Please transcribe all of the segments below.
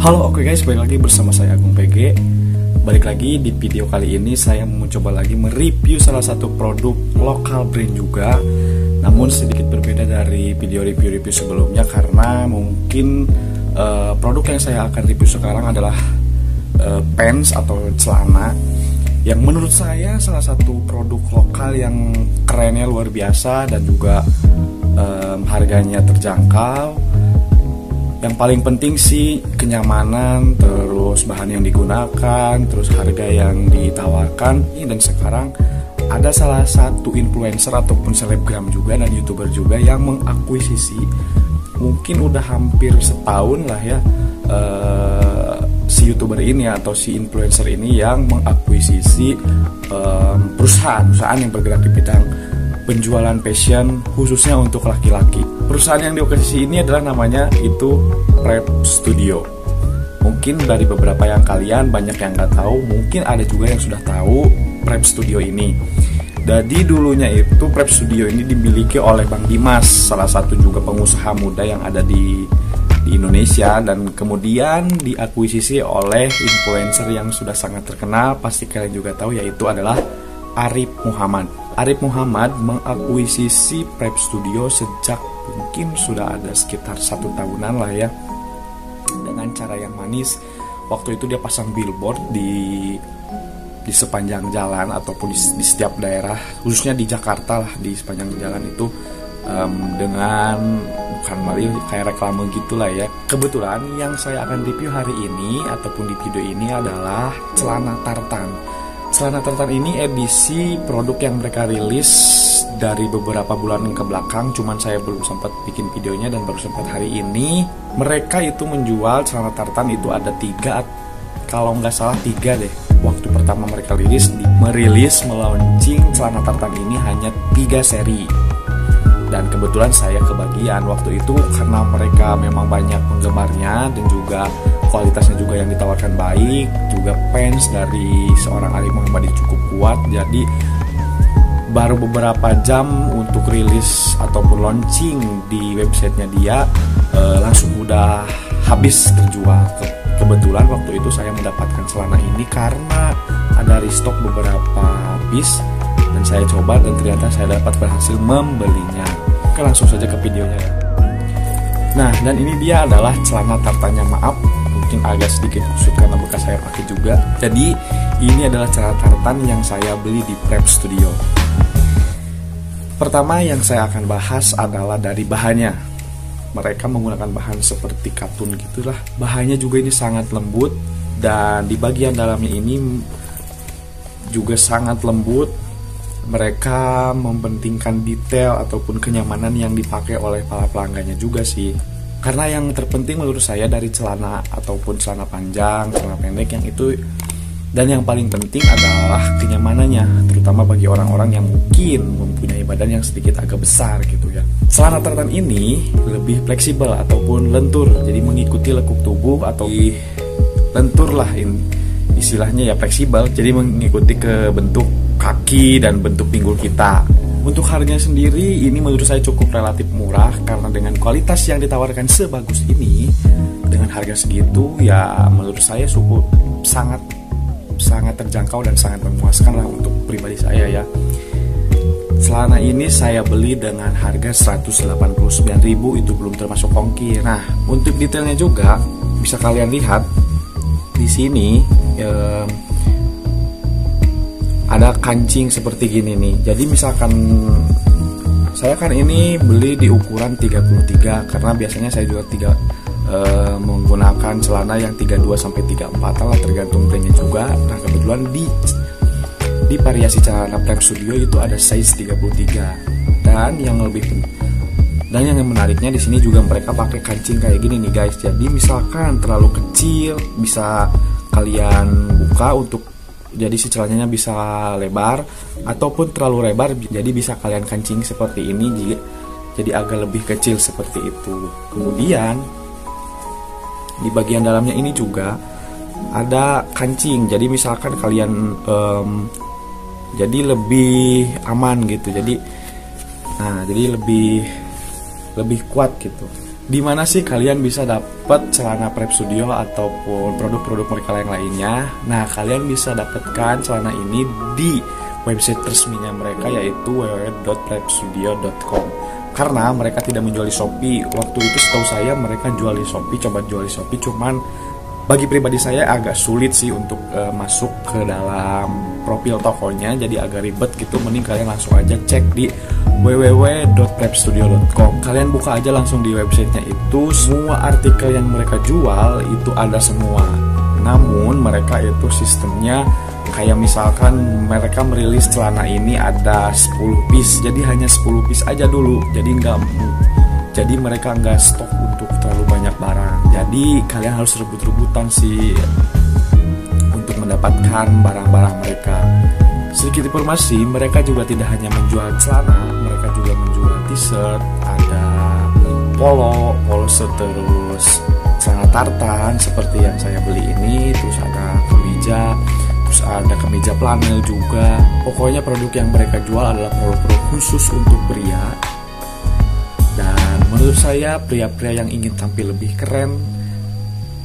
Halo, oke guys, balik lagi bersama saya Agung PG. Balik lagi di video kali ini saya mencoba lagi mereview salah satu produk lokal brand juga. Namun sedikit berbeda dari video review sebelumnya karena mungkin produk yang saya akan review sekarang adalah pants atau celana yang menurut saya salah satu produk lokal yang kerennya luar biasa dan juga harganya terjangkau. Yang paling penting sih kenyamanan, terus bahan yang digunakan, terus harga yang ditawarkan. Dan sekarang ada salah satu influencer ataupun selebgram juga dan youtuber juga yang mengakuisisi, mungkin udah hampir setahun lah ya, si youtuber ini atau si influencer ini yang mengakuisisi perusahaan yang bergerak di bidang penjualan fashion khususnya untuk laki-laki. Perusahaan yang diakuisisi ini adalah namanya itu Prep Studio. Mungkin dari beberapa yang kalian banyak yang nggak tahu, mungkin ada juga yang sudah tahu Prep Studio ini. Jadi dulunya itu Prep Studio ini dimiliki oleh Bang Dimas, salah satu juga pengusaha muda yang ada di Indonesia, dan kemudian diakuisisi oleh influencer yang sudah sangat terkenal, pasti kalian juga tahu, yaitu adalah Arif Muhammad. Arif Muhammad mengakuisisi Prep Studio sejak mungkin sudah ada sekitar 1 tahunan lah ya, dengan cara yang manis. Waktu itu dia pasang billboard di sepanjang jalan ataupun di setiap daerah, khususnya di Jakarta lah, di sepanjang jalan itu dengan bukan malah kayak reklame gitulah ya. Kebetulan yang saya akan review hari ini ataupun di video ini adalah celana tartan. Celana tartan ini edisi produk yang mereka rilis dari beberapa bulan ke belakang, cuman saya belum sempat bikin videonya dan baru sempat hari ini. Mereka itu menjual celana tartan itu ada 3, kalau nggak salah 3 deh. Waktu pertama mereka melaunching celana tartan ini hanya 3 seri. Dan kebetulan saya kebagian waktu itu karena mereka memang banyak penggemarnya dan juga kualitasnya juga yang ditawarkan baik, juga fans dari seorang Arif Muhammad cukup kuat. Jadi baru beberapa jam untuk rilis ataupun launching di websitenya dia langsung udah habis terjual. Kebetulan waktu itu saya mendapatkan celana ini karena ada restock beberapa piece dan saya coba dan ternyata saya dapat berhasil membelinya. Oke, langsung saja ke videonya ya. Nah, dan ini dia adalah celana tartannya, maaf mungkin agak sedikit kusut karena bekas saya pakai juga. Jadi ini adalah celana tartan yang saya beli di Prep Studio. Pertama yang saya akan bahas adalah dari bahannya. Mereka menggunakan bahan seperti katun gitulah. Bahannya juga ini sangat lembut dan di bagian dalamnya ini juga sangat lembut. Mereka mementingkan detail ataupun kenyamanan yang dipakai oleh para pelanggannya juga sih. Karena yang terpenting menurut saya dari celana ataupun celana panjang, celana pendek yang itu, dan yang paling penting adalah kenyamanannya, terutama bagi orang-orang yang mungkin mempunyai badan yang sedikit agak besar gitu ya. Celana tartan ini lebih fleksibel ataupun lentur, jadi mengikuti lekuk tubuh atau lentur lah istilahnya ya, fleksibel, jadi mengikuti ke bentuk kaki dan bentuk pinggul kita. Untuk harganya sendiri ini menurut saya cukup relatif murah karena dengan kualitas yang ditawarkan sebagus ini dengan harga segitu ya menurut saya cukup sangat terjangkau dan sangat memuaskan lah untuk pribadi saya ya. Celana ini saya beli dengan harga 189.000, itu belum termasuk ongkir. Nah, untuk detailnya juga bisa kalian lihat di sini ada kancing seperti gini nih. Jadi misalkan saya kan ini beli di ukuran 33 karena biasanya saya juga menggunakan celana yang 32 sampai 34 lah, tergantung brandnya juga. Nah, kebetulan di variasi celana Prep Studio itu ada size 33. Dan yang menariknya di sini juga mereka pakai kancing kayak gini nih guys. Jadi misalkan terlalu kecil bisa kalian buka untuk jadi si celananya bisa lebar, ataupun terlalu lebar jadi bisa kalian kancing seperti ini jadi agak lebih kecil seperti itu. Kemudian di bagian dalamnya ini juga ada kancing, jadi misalkan kalian jadi lebih aman gitu, jadi lebih kuat gitu. Di mana sih kalian bisa dapat celana Prep Studio ataupun produk-produk mereka yang lainnya? Nah, kalian bisa dapatkan celana ini di website resminya mereka, yaitu www.prepstudio.com. Karena mereka tidak menjual di Shopee. Waktu itu setahu saya mereka jual di Shopee, coba jual di Shopee, cuman bagi pribadi saya agak sulit sih untuk masuk ke dalam profil tokonya, jadi agak ribet gitu. Mending kalian langsung aja cek di www.prepstudio.com. Kalian buka aja langsung di websitenya itu, semua artikel yang mereka jual itu ada semua. Namun mereka itu sistemnya kayak misalkan mereka merilis celana ini ada 10 piece, jadi hanya 10 piece aja dulu. Jadi mereka nggak stok untuk terlalu banyak barang. Jadi kalian harus rebut-rebutan sih untuk mendapatkan barang-barang mereka. Sedikit informasi, mereka juga tidak hanya menjual celana, mereka juga menjual t-shirt, ada polo shirt, terus celana tartan seperti yang saya beli ini, terus ada kemeja, terus ada kemeja flanel juga. Pokoknya produk yang mereka jual adalah produk-produk khusus untuk pria. Dan menurut saya pria-pria yang ingin tampil lebih keren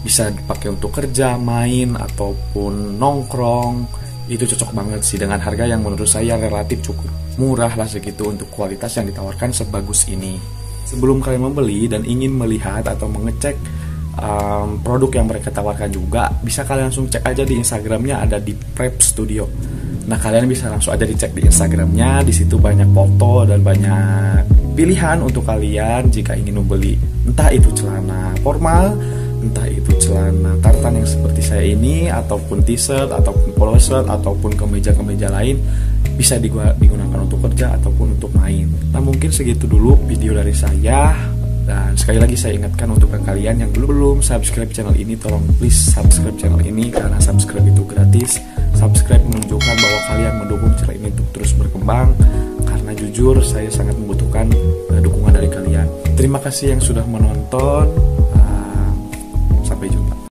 bisa dipakai untuk kerja, main, ataupun nongkrong. Itu cocok banget sih dengan harga yang menurut saya relatif cukup murah lah segitu untuk kualitas yang ditawarkan sebagus ini. Sebelum kalian membeli dan ingin melihat atau mengecek produk yang mereka tawarkan juga, bisa kalian langsung cek aja di Instagramnya, ada di Prep Studio. Nah, kalian bisa langsung aja dicek di Instagramnya, di situ banyak foto dan banyak pilihan untuk kalian jika ingin membeli, entah itu celana formal, entah itu celana tartan yang seperti saya ini, ataupun t-shirt, ataupun polo shirt, ataupun kemeja-kemeja lain, bisa digunakan untuk kerja ataupun untuk main. Nah, mungkin segitu dulu video dari saya. Dan sekali lagi saya ingatkan untuk kalian yang belum subscribe channel ini, tolong please subscribe channel ini, karena subscribe itu gratis. Subscribe menunjukkan bahwa kalian mendukung channel ini untuk terus berkembang, karena jujur saya sangat membutuhkan dukungan dari kalian. Terima kasih yang sudah menonton.